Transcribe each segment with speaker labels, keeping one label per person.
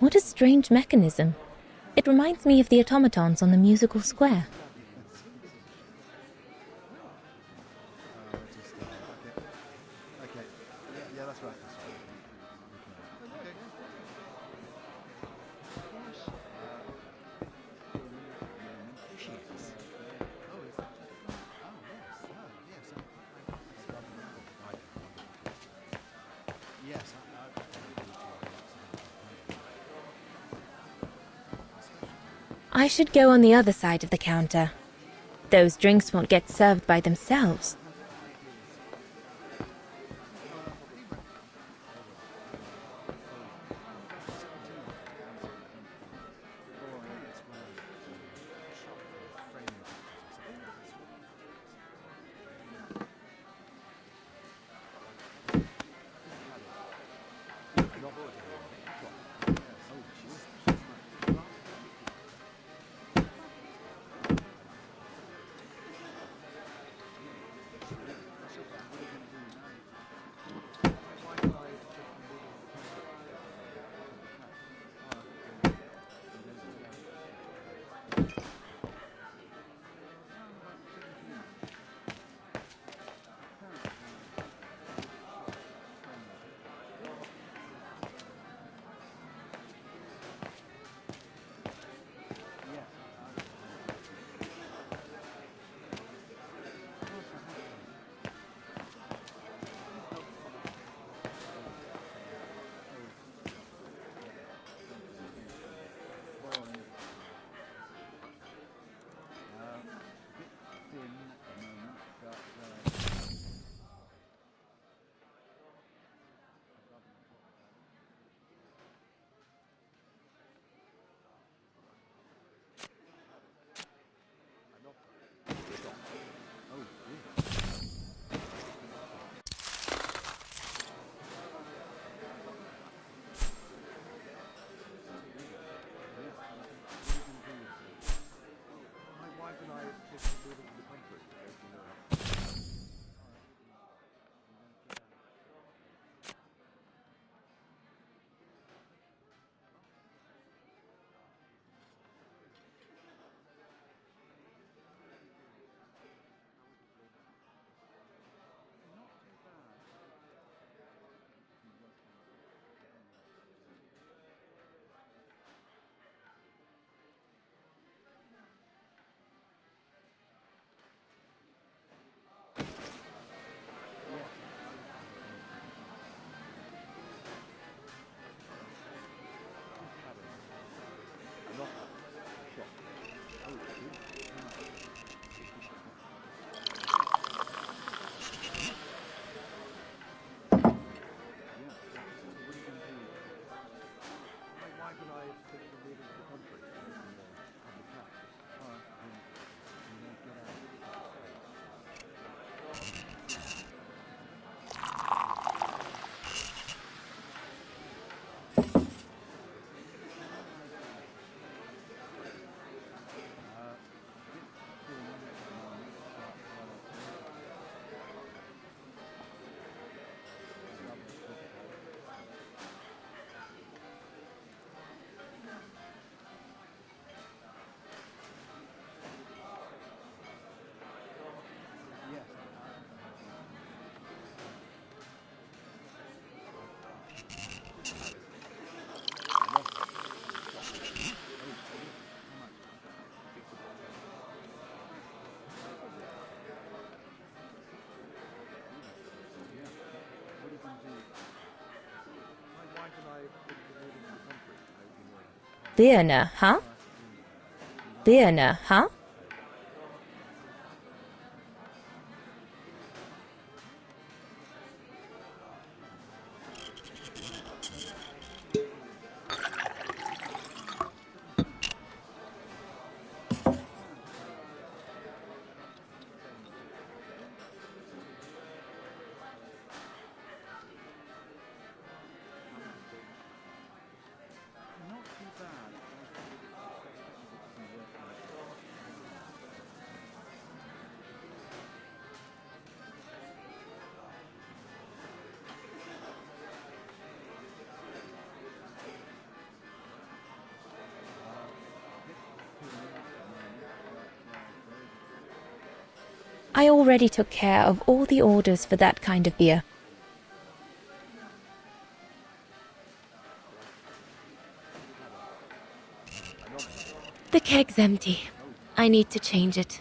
Speaker 1: What a strange mechanism. It reminds me of the automatons on the musical square. I should go on the other side of the counter. Those drinks won't get served by themselves. Birne, huh? Birne, huh? I already took care of all the orders for that kind of beer. The keg's empty. I need to change it.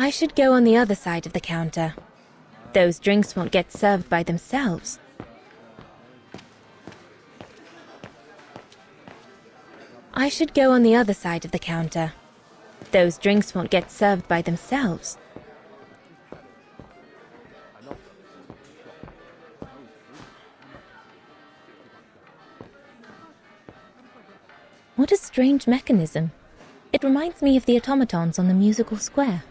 Speaker 1: I should go on the other side of the counter. Those drinks won't get served by themselves. I should go on the other side of the counter. Those drinks won't get served by themselves. What a strange mechanism. It reminds me of the automatons on the musical square.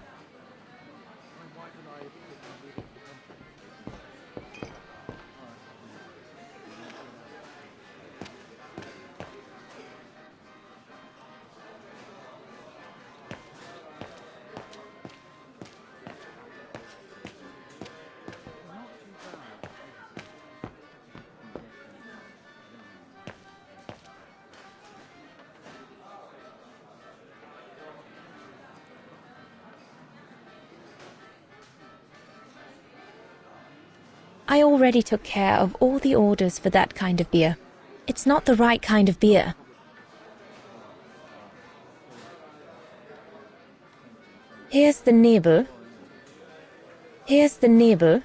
Speaker 1: I already took care of all the orders for that kind of beer. It's not the right kind of beer. Here's the Nebel. Here's the Nebel.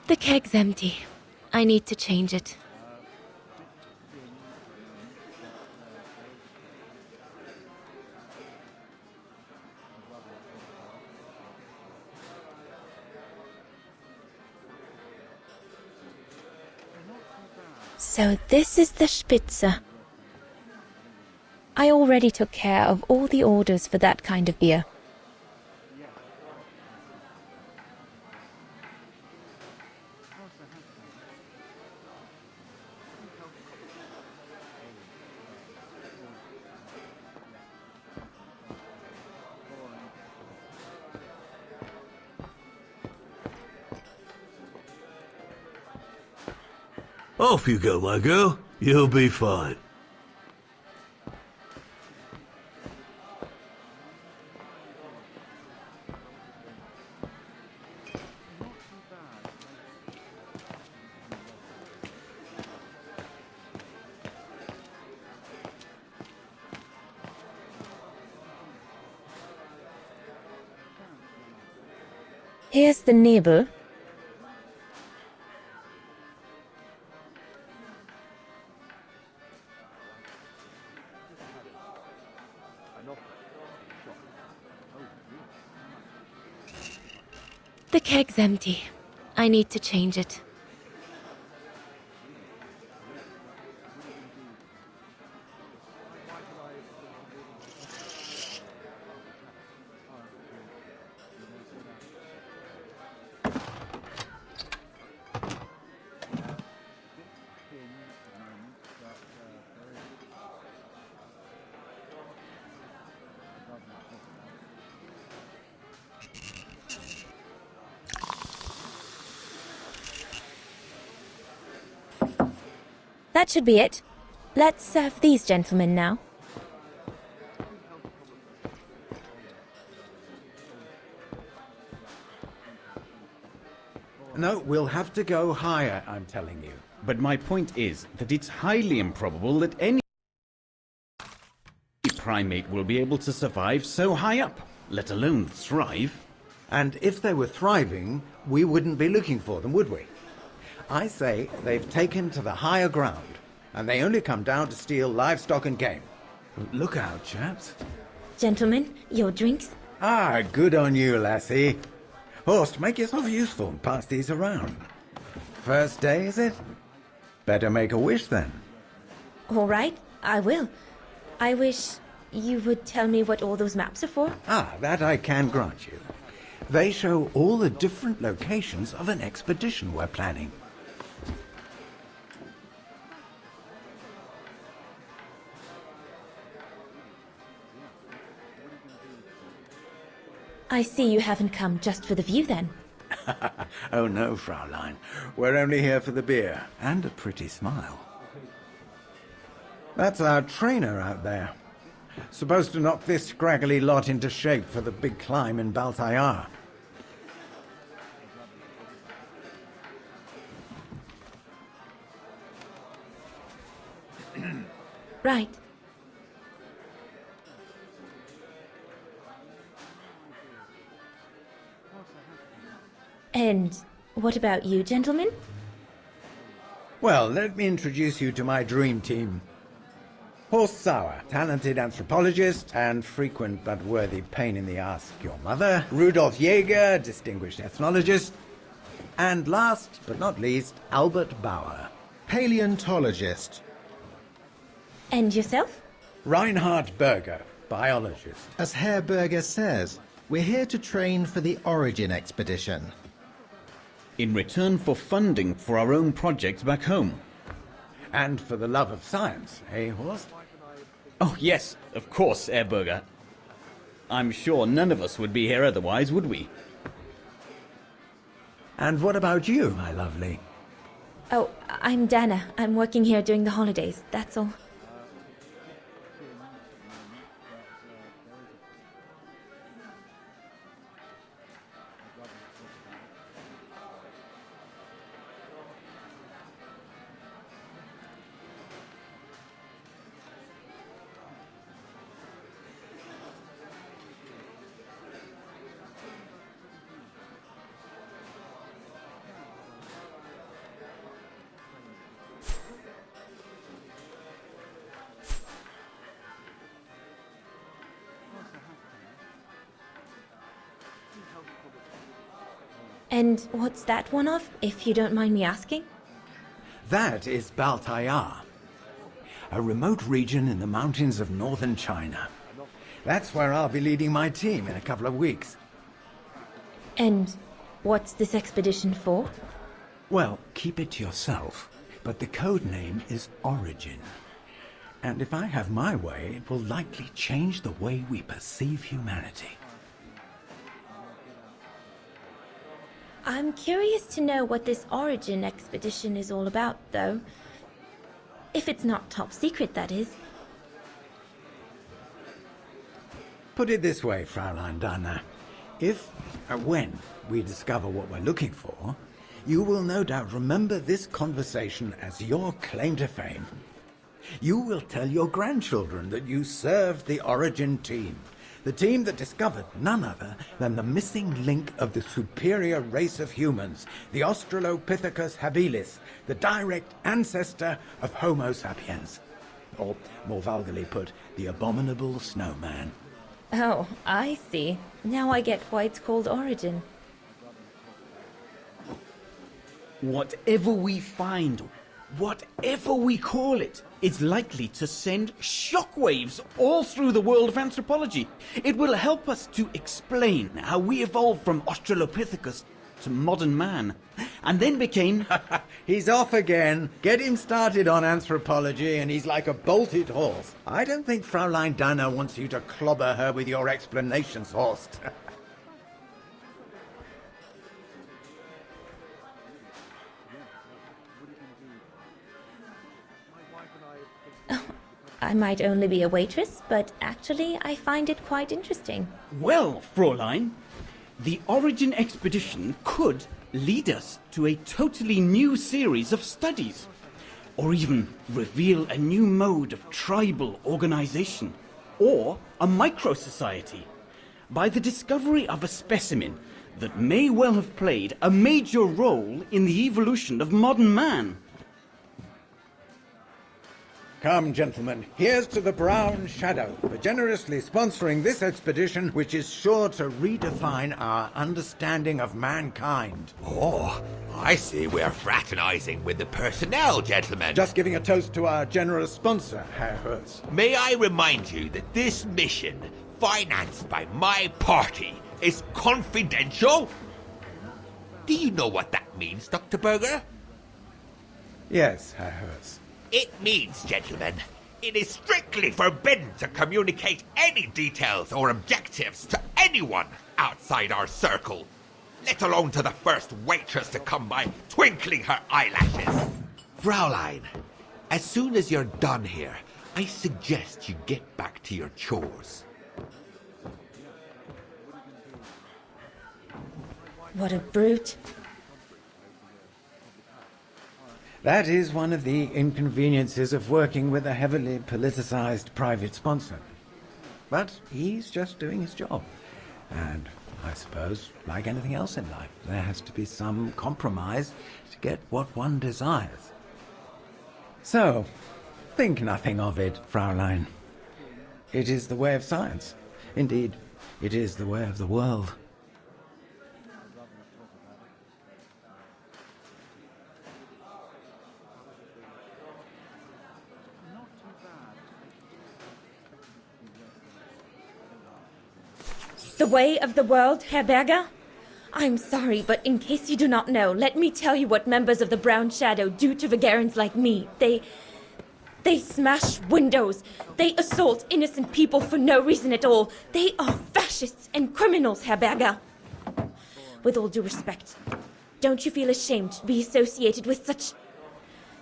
Speaker 1: The keg's empty. I need to change it. So this is the Spitze. I already took care of all the orders for that kind of beer.
Speaker 2: Off you go, my girl. You'll be fine.
Speaker 1: Here's the Nebel. The keg's empty. I need to change it. That should be it. Let's serve these gentlemen now.
Speaker 3: No, we'll have to go higher, I'm telling you. But my point is that it's highly improbable that any
Speaker 4: primate will be able to survive so high up, let alone thrive.
Speaker 3: And if they were thriving, we wouldn't be looking for them, would we? I say they've taken to the higher ground, and they only come down to steal livestock and game. Look out, chaps.
Speaker 1: Gentlemen, your drinks?
Speaker 3: Ah, good on you, lassie. Horst, make yourself useful and pass these around. First day, is it? Better make a wish, then.
Speaker 1: All right, I will. I wish you would tell me what all those maps are for.
Speaker 3: Ah, that I can grant you. They show all the different locations of an expedition we're planning.
Speaker 1: I see you haven't come just for the view, then.
Speaker 3: Oh no, Fraulein. We're only here for the beer and a pretty smile. That's our trainer out there. Supposed to knock this scraggly lot into shape for the big climb in Baltayar.
Speaker 1: Right. And what about you, gentlemen?
Speaker 3: Well, let me introduce you to my dream team. Horst Sauer, talented anthropologist and frequent but worthy pain in the ass, your mother. Rudolf Jäger, distinguished ethnologist. And last but not least, Albert Bauer,
Speaker 5: paleontologist.
Speaker 1: And yourself?
Speaker 3: Reinhard Berger, biologist.
Speaker 5: As Herr Berger says, we're here to train for the Origin expedition.
Speaker 4: In return for funding for our own projects back home.
Speaker 3: And for the love of science, eh, Horst?
Speaker 4: Oh, yes, of course, Herr Berger. I'm sure none of us would be here otherwise, would we?
Speaker 3: And what about you, my lovely?
Speaker 1: Oh, I'm Dana. I'm working here during the holidays, that's all. And what's that one of, if you don't mind me asking?
Speaker 3: That is Baltayar, a remote region in the mountains of northern China. That's where I'll be leading my team in a couple of weeks.
Speaker 1: And what's this expedition for?
Speaker 3: Well, keep it to yourself, but the code name is Origin. And if I have my way, it will likely change the way we perceive humanity.
Speaker 1: I'm curious to know what this Origin expedition is all about, though. If it's not top secret, that is.
Speaker 3: Put it this way, Fraulein Dana. If, when, we discover what we're looking for, you will no doubt remember this conversation as your claim to fame. You will tell your grandchildren that you served the Origin team, the team that discovered none other than the missing link of the superior race of humans, the Australopithecus habilis, the direct ancestor of Homo sapiens. Or, more vulgarly put, the abominable snowman.
Speaker 1: Oh, I see. Now I get why it's called Origin.
Speaker 4: Whatever we find, whatever we call it, it's likely to send shockwaves all through the world of anthropology. It will help us to explain how we evolved from Australopithecus to modern man, and then became...
Speaker 3: He's off again. Get him started on anthropology and he's like a bolted horse. I don't think Fraulein Dana wants you to clobber her with your explanations, Horst.
Speaker 1: I might only be a waitress, but actually I find it quite interesting.
Speaker 4: Well, Fräulein, the Origin expedition could lead us to a totally new series of studies, or even reveal a new mode of tribal organization. or a micro-society, by the discovery of a specimen that may well have played a major role in the evolution of modern man.
Speaker 3: Come, gentlemen, here's to the Brown Shadow for generously sponsoring this expedition, which is sure to redefine our understanding of mankind.
Speaker 6: Oh, I see we're fraternizing with the personnel, gentlemen.
Speaker 3: Just giving a toast to our generous sponsor, Herr Hertz.
Speaker 6: May I remind you that this mission, financed by my party, is confidential? Do you know what that means, Dr. Berger?
Speaker 3: Yes, Herr Hertz.
Speaker 6: It means, gentlemen, it is strictly forbidden to communicate any details or objectives to anyone outside our circle, let alone to the first waitress to come by twinkling her eyelashes. Fraulein, as soon as you're done here, I suggest you get back to your chores.
Speaker 1: What a brute.
Speaker 3: That is one of the inconveniences of working with a heavily politicized private sponsor. But he's just doing his job. And I suppose, like anything else in life, there has to be some compromise to get what one desires. So, think nothing of it, Fraulein. It is the way of science. Indeed, it is the way of the world.
Speaker 1: The way of the world, Herr Berger? I'm sorry, but in case you do not know, let me tell you what members of the Brown Shadow do to Vagarans like me. They smash windows. They assault innocent people for no reason at all. They are fascists and criminals, Herr Berger. With all due respect, don't you feel ashamed to be associated with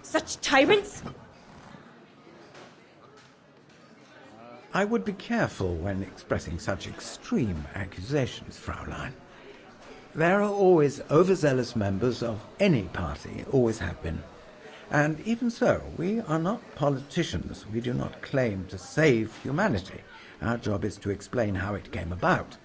Speaker 1: such tyrants?
Speaker 3: I would be careful when expressing such extreme accusations, Fraulein. There are always overzealous members of any party, always have been. And even so, we are not politicians. We do not claim to save humanity. Our job is to explain how it came about.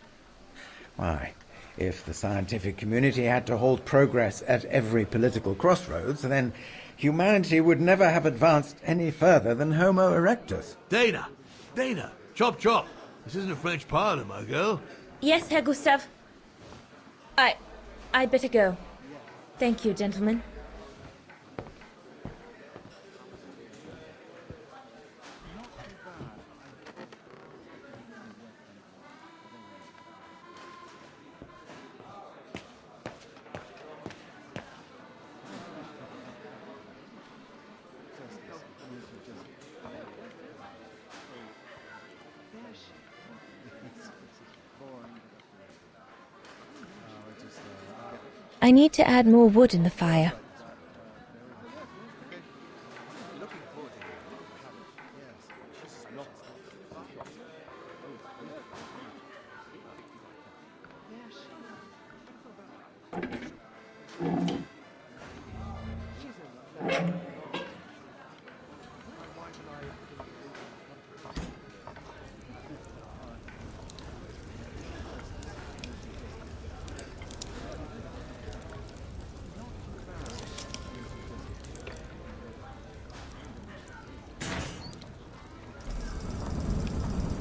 Speaker 3: Why, if the scientific community had to halt progress at every political crossroads, then humanity would never have advanced any further than Homo erectus.
Speaker 2: Dana, chop chop. This isn't a French parlor, my girl.
Speaker 1: Yes, Herr Gustav. I'd better go. Thank you, gentlemen. I need to add more wood in the fire.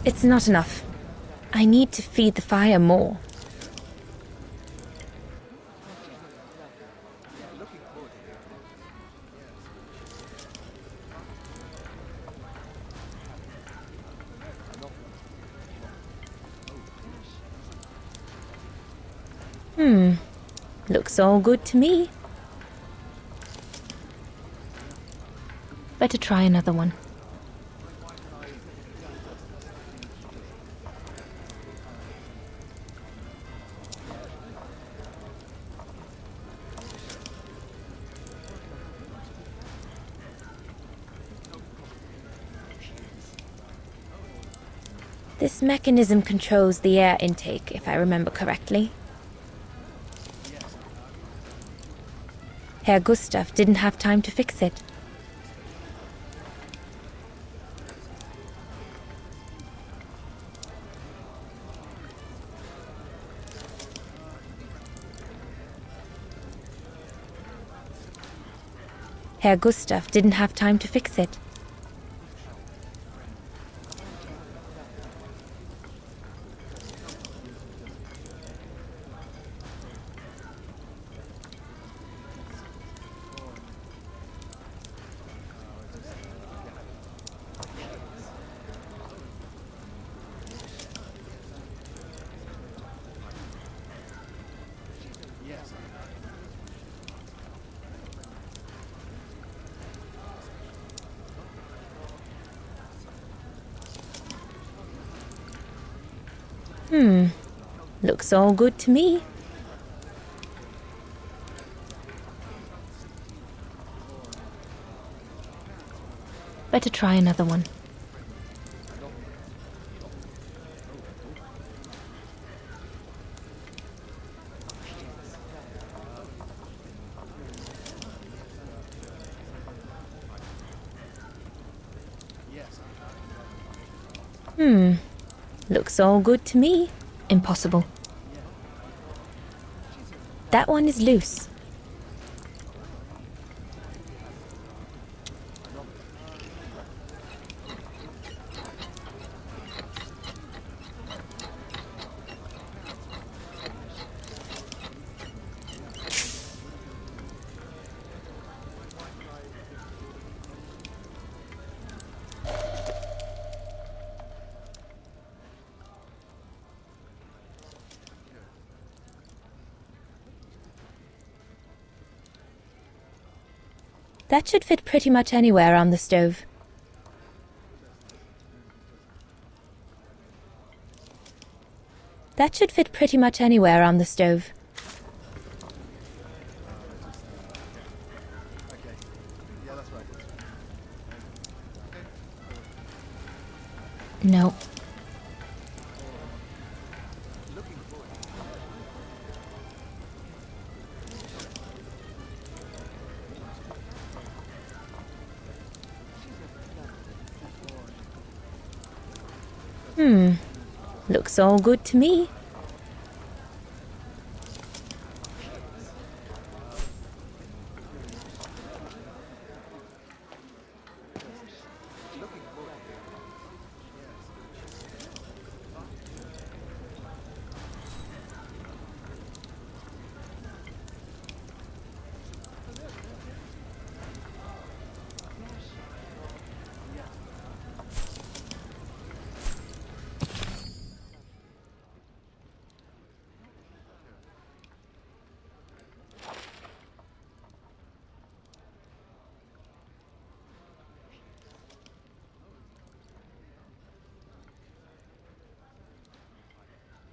Speaker 1: It's not enough. I need to feed the fire more. Looks all good to me. Better try another one. This mechanism controls the air intake, if I remember correctly. Herr Gustav didn't have time to fix it. Herr Gustav didn't have time to fix it. Looks all good to me. Better try another one. Looks all good to me. Impossible. That one is loose. That should fit pretty much anywhere on the stove. That should fit pretty much anywhere on the stove. No. Looks all good to me.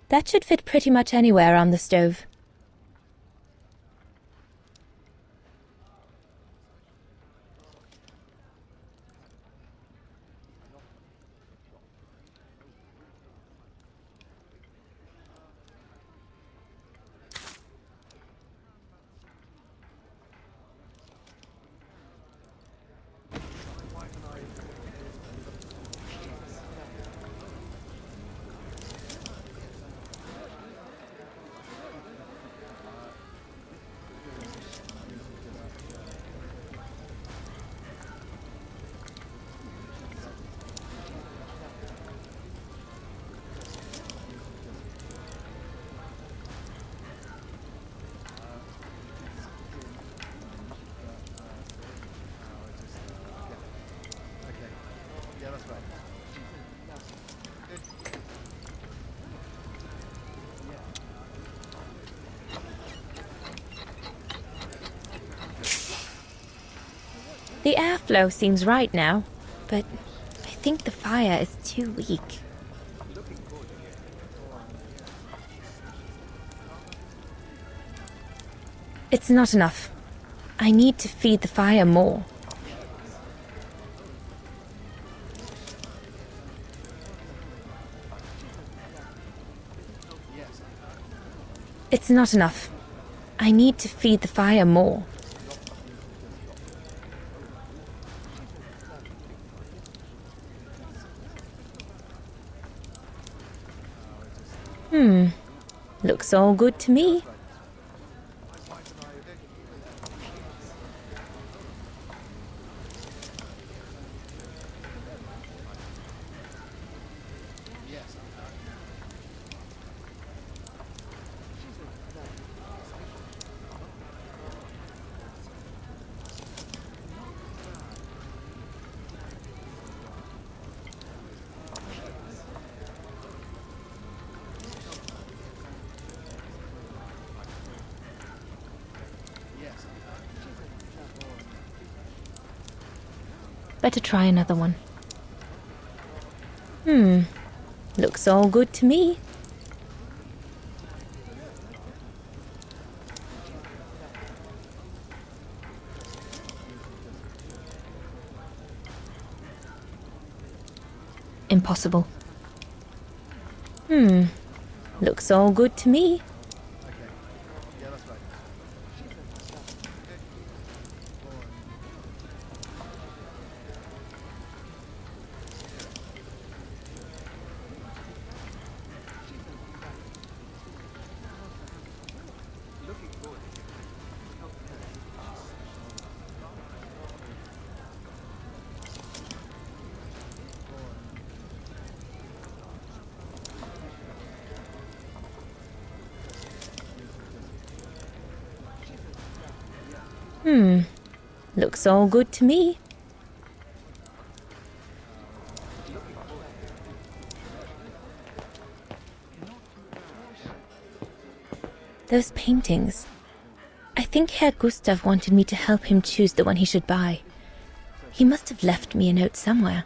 Speaker 1: That should fit pretty much anywhere on the stove. The airflow seems right now, but I think the fire is too weak. It's not enough. I need to feed the fire more. It's not enough. I need to feed the fire more. Looks all good to me. better try another one. Looks all good to me. Impossible. Looks all good to me. Looks all good to me. Those paintings. I think Herr Gustav wanted me to help him choose the one he should buy. He must have left me a note somewhere.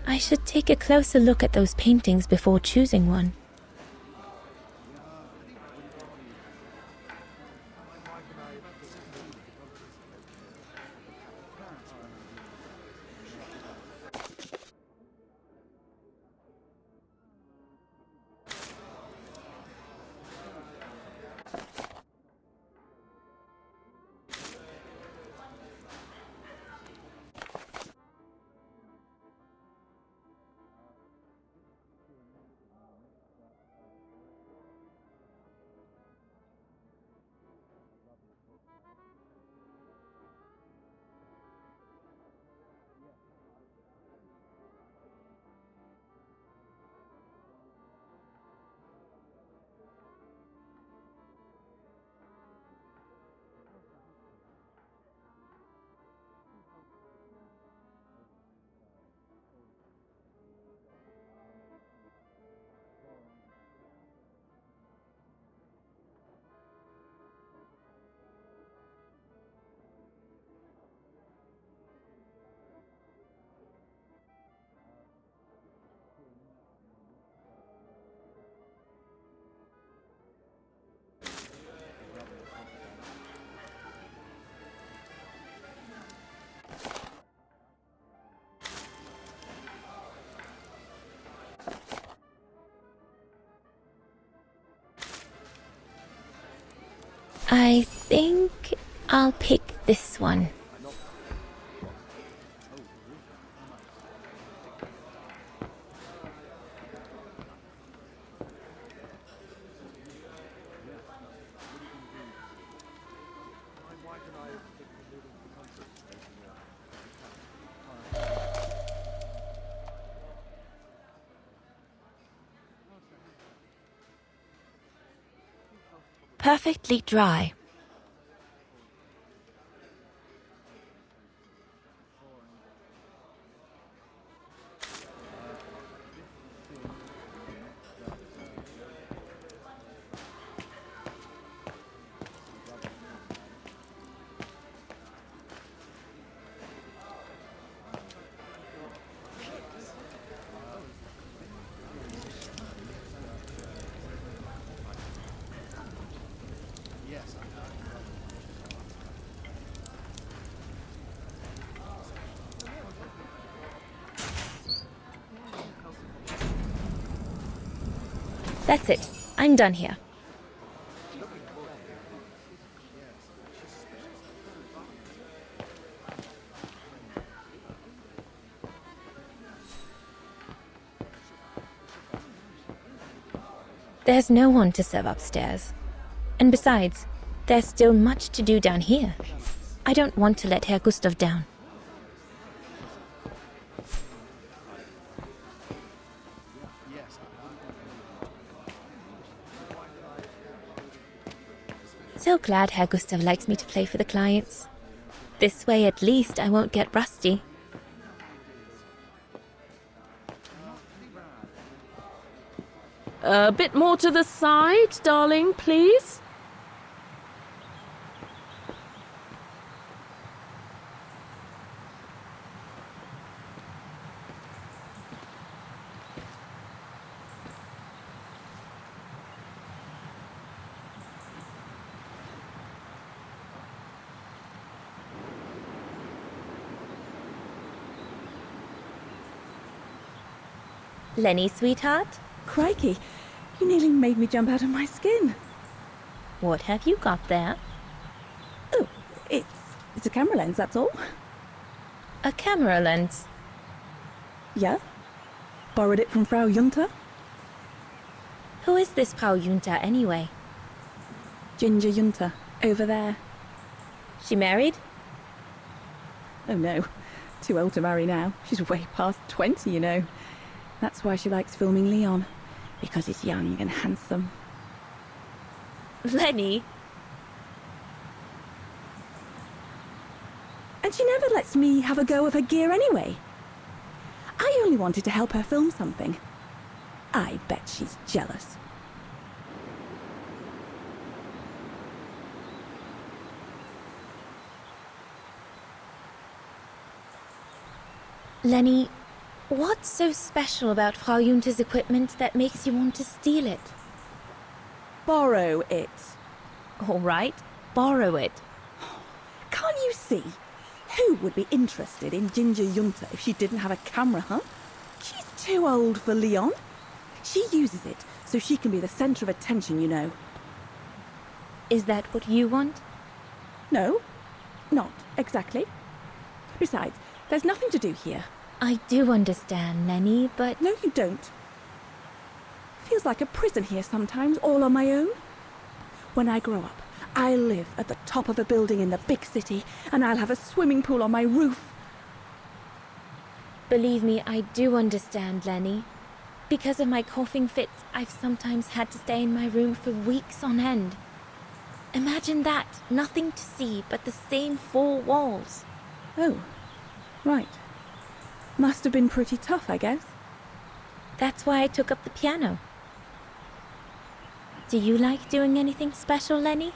Speaker 1: I should take a closer look at those paintings before choosing one. I think I'll pick this one. Perfectly dry. That's it. I'm done here. There's no one to serve upstairs. And besides, there's still much to do down here. I don't want to let Herr Gustav down. So glad Herr Gustav likes me to play for the clients. This way at least I won't get rusty.
Speaker 7: A bit more to the side, darling, please.
Speaker 1: Lenny, sweetheart,
Speaker 8: Crikey, you nearly made me jump out of my skin.
Speaker 1: what have you got there?
Speaker 8: Oh, it's a camera lens, that's all.
Speaker 1: A camera lens.
Speaker 8: Yeah? Borrowed it from Frau Junta?
Speaker 1: Who is this Frau Junta anyway?
Speaker 8: Ginger Junta, over there.
Speaker 1: She married?
Speaker 8: Oh no, too old to marry now. She's way past 20, you know. That's why she likes filming Leon, because he's young and handsome.
Speaker 1: Lenny?
Speaker 8: And she never lets me have a go of her gear anyway. I only wanted to help her film something. I bet she's jealous.
Speaker 1: Lenny, what's so special about Frau Junta's equipment that makes you want to steal it?
Speaker 8: Borrow it.
Speaker 1: All right, borrow it.
Speaker 8: Can't you see? Who would be interested in Ginger Junta if she didn't have a camera, huh? She's too old for Leon. She uses it so she can be the centre of attention, you know.
Speaker 1: Is that what you want?
Speaker 8: No, not exactly. Besides, there's nothing to do here.
Speaker 1: I do understand, Lenny, but...
Speaker 8: No, you don't. Feels like a prison here sometimes, all on my own. When I grow up, I'll live at the top of a building in the big city, and I'll have a swimming pool on my roof.
Speaker 1: Believe me, I do understand, Lenny. Because of my coughing fits, I've sometimes had to stay in my room for weeks on end. Imagine that, nothing to see but the same four walls.
Speaker 8: Oh, right. Must have been pretty tough, I guess.
Speaker 1: That's why I took up the piano. Do you like doing anything special, Lenny?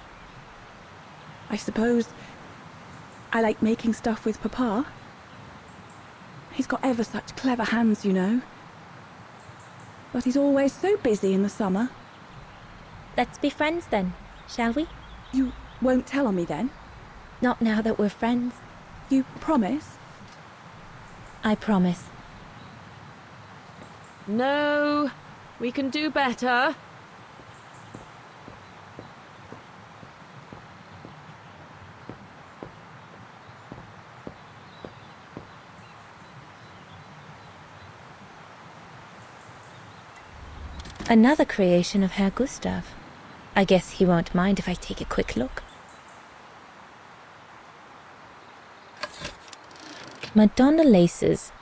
Speaker 8: I suppose I like making stuff with Papa. He's got ever such clever hands, you know. But he's always so busy in the summer.
Speaker 1: Let's be friends then, shall we?
Speaker 8: You won't tell on me then?
Speaker 1: Not now that we're friends.
Speaker 8: You promise?
Speaker 1: I promise.
Speaker 7: No, we can do better.
Speaker 1: Another creation of Herr Gustav. I guess he won't mind if I take a quick look. Madonna laces.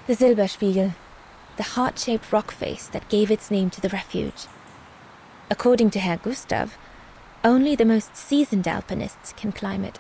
Speaker 1: The Silberspiegel, the heart-shaped rock face that gave its name to the refuge. According to Herr Gustav, only the most seasoned alpinists can climb it.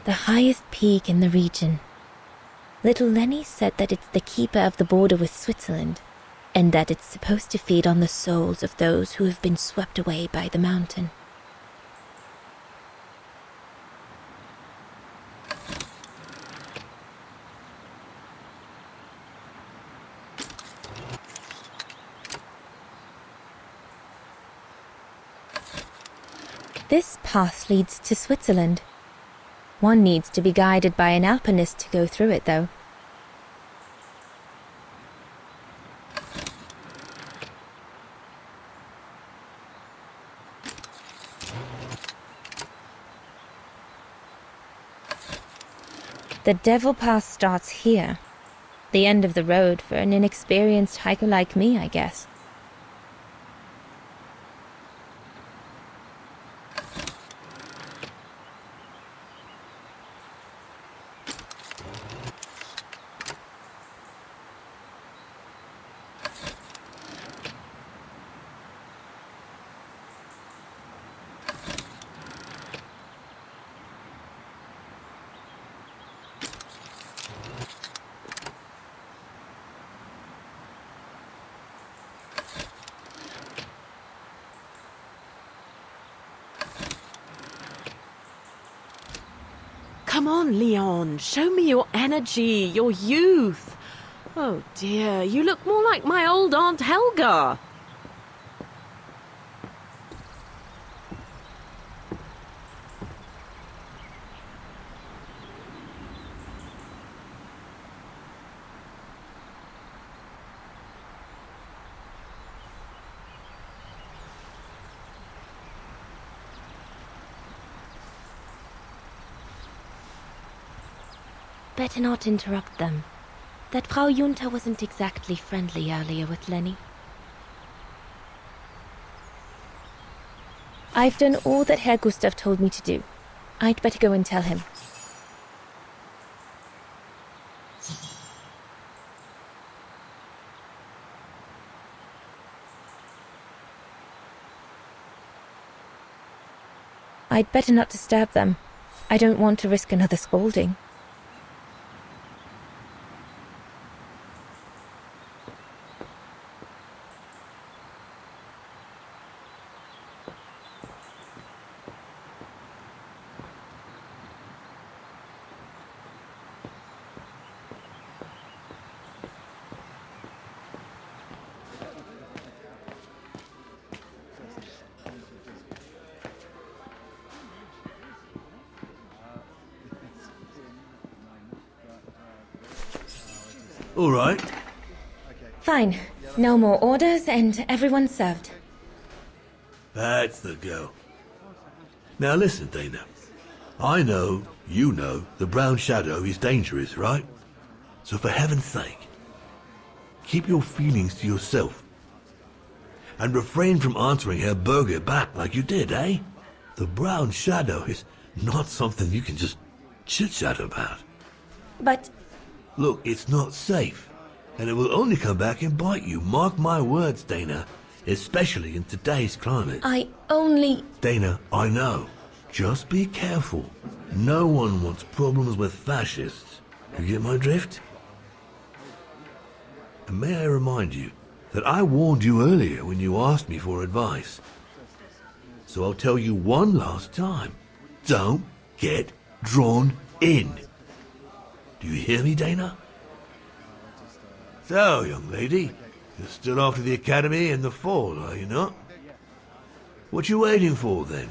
Speaker 1: the highest peak in the region. Little Lenny said that it's the keeper of the border with Switzerland, and that it's supposed to feed on the souls of those who have been swept away by the mountain. This path leads to Switzerland. One needs to be guided by an alpinist to go through it, though. The Devil Pass starts here. The end of the road for an inexperienced hiker like me, I guess.
Speaker 7: Come on, Leon. Show me your energy, your youth. Oh dear, you look more like my old Aunt Helga.
Speaker 1: Better not interrupt them. That Frau Junta wasn't exactly friendly earlier with Lenny. I've done all that Herr Gustav told me to do. I'd better go and tell him. I'd better not disturb them. I don't want to risk another scolding.
Speaker 2: All right.
Speaker 1: Fine. No more orders and everyone's served.
Speaker 2: That's the go. Now listen, Dana. I know, you know, the Brown Shadow is dangerous, right? So for heaven's sake, keep your feelings to yourself. And refrain from answering Herr Berger back like you did, eh? The Brown Shadow is not something you can just chit-chat about.
Speaker 1: But
Speaker 2: Look, it's not safe. And it will only come back and bite you. Mark my words, Dana. Especially in today's climate.
Speaker 1: I only...
Speaker 2: Dana, I know. Just be careful. No one wants problems with fascists. You get my drift? And may I remind you that I warned you earlier when you asked me for advice. So I'll tell you one last time. Don't get drawn in. Do you hear me, Dana? So, young lady, you're still off to the academy in the fall, are you not? What you waiting for, then?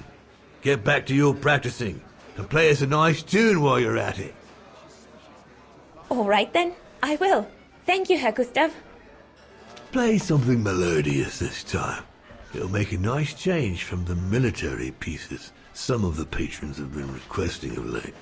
Speaker 2: Get back to your practicing and play us a nice tune while you're at it.
Speaker 1: All right then, I will. Thank you, Herr Gustav.
Speaker 2: Play something melodious this time. It'll make a nice change from the military pieces some of the patrons have been requesting of late.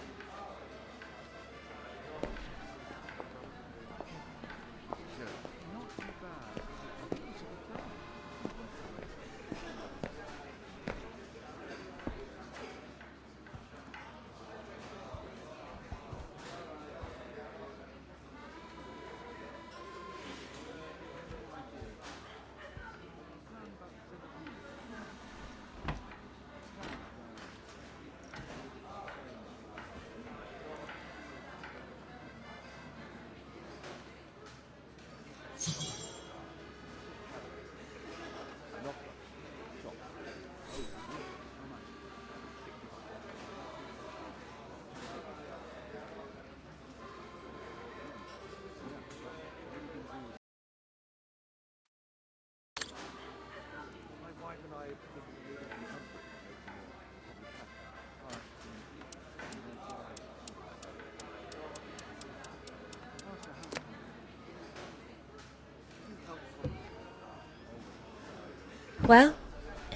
Speaker 1: Well,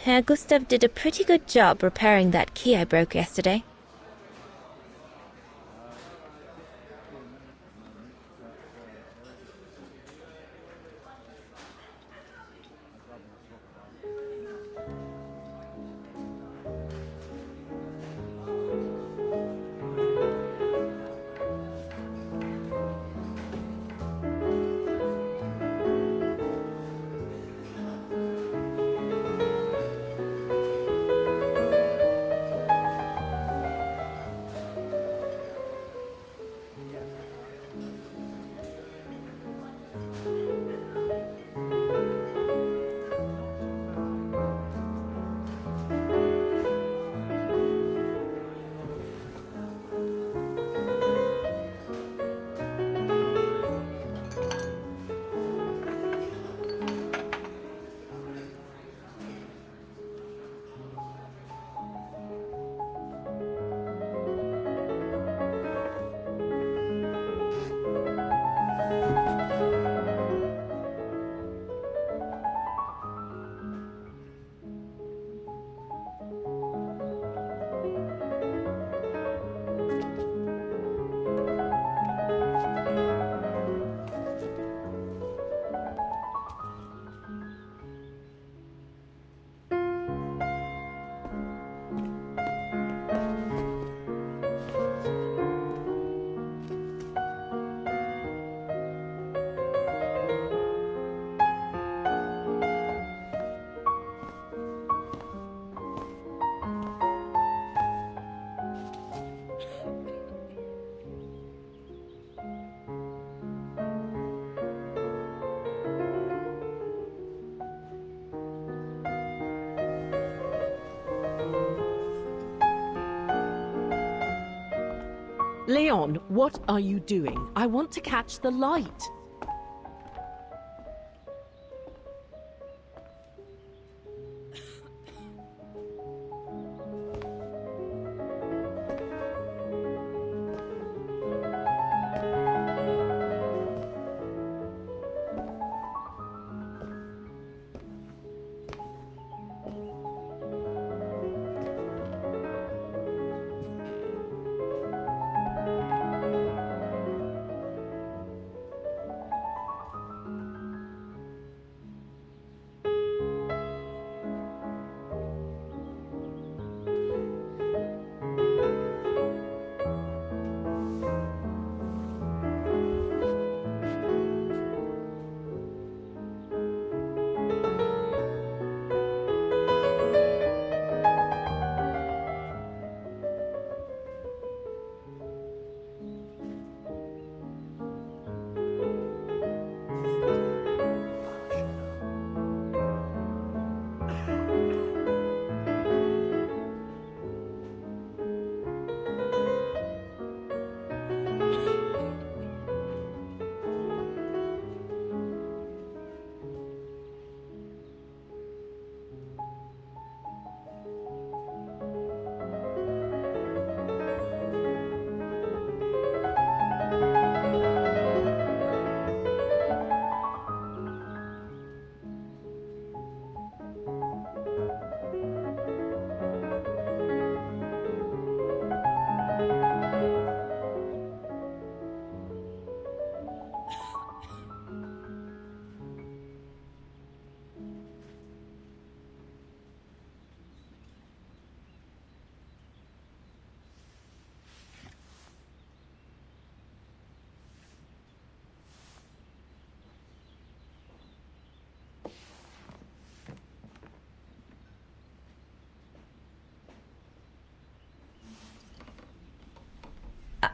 Speaker 1: Herr Gustav did a pretty good job repairing that key I broke yesterday.
Speaker 7: Leon, what are you doing? I want to catch the light.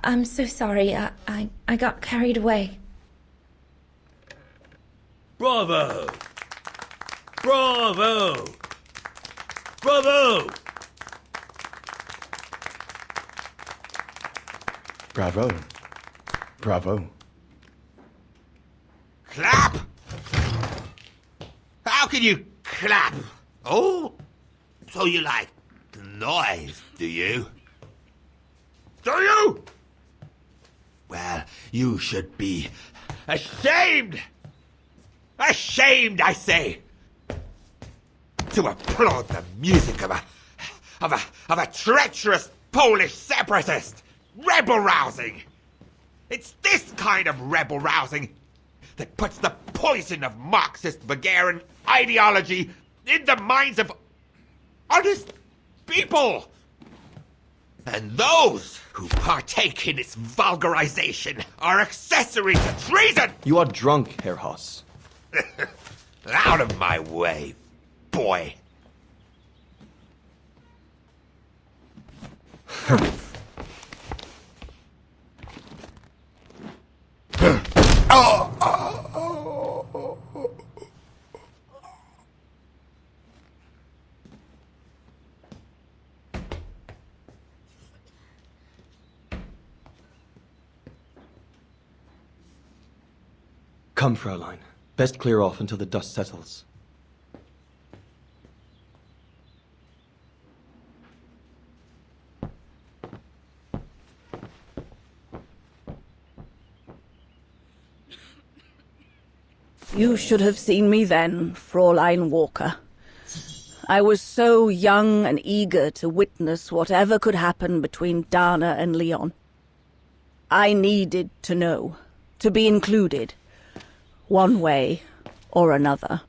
Speaker 1: I'm so sorry. I got carried away.
Speaker 2: Bravo! Bravo! Bravo!
Speaker 9: Bravo. Bravo.
Speaker 6: Clap? How can you clap? Oh, So you like the noise, do you? Do you? Well, you should be ashamed! Ashamed, I say! To applaud the music of a treacherous Polish separatist! Rebel-rousing! It's this kind of rebel-rousing that puts the poison of Marxist Bulgarian ideology in the minds of honest people! And those who partake in its vulgarization are accessory to treason!
Speaker 9: You are drunk, Herr Hoss.
Speaker 6: Out of my way, boy.
Speaker 9: Come, Fräulein. Best clear off until the dust settles.
Speaker 8: You should have seen me then, Fräulein Walker. I was so young and eager to witness whatever could happen between Dana and Leon. I needed to know, to be included, one way or another.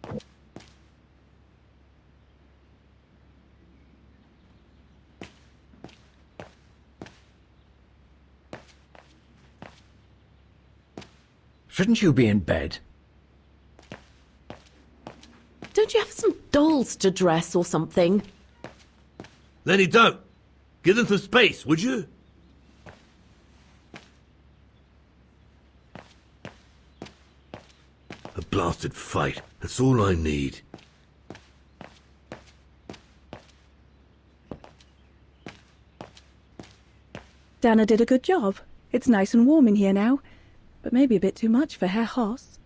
Speaker 3: Shouldn't you be in bed?
Speaker 7: Don't you have some dolls to dress or something?
Speaker 2: Then he don't. Give them some space, would you? A blasted fight. That's all I need.
Speaker 8: Dana did a good job. It's nice and warm in here now, but maybe a bit too much for Herr Hoss.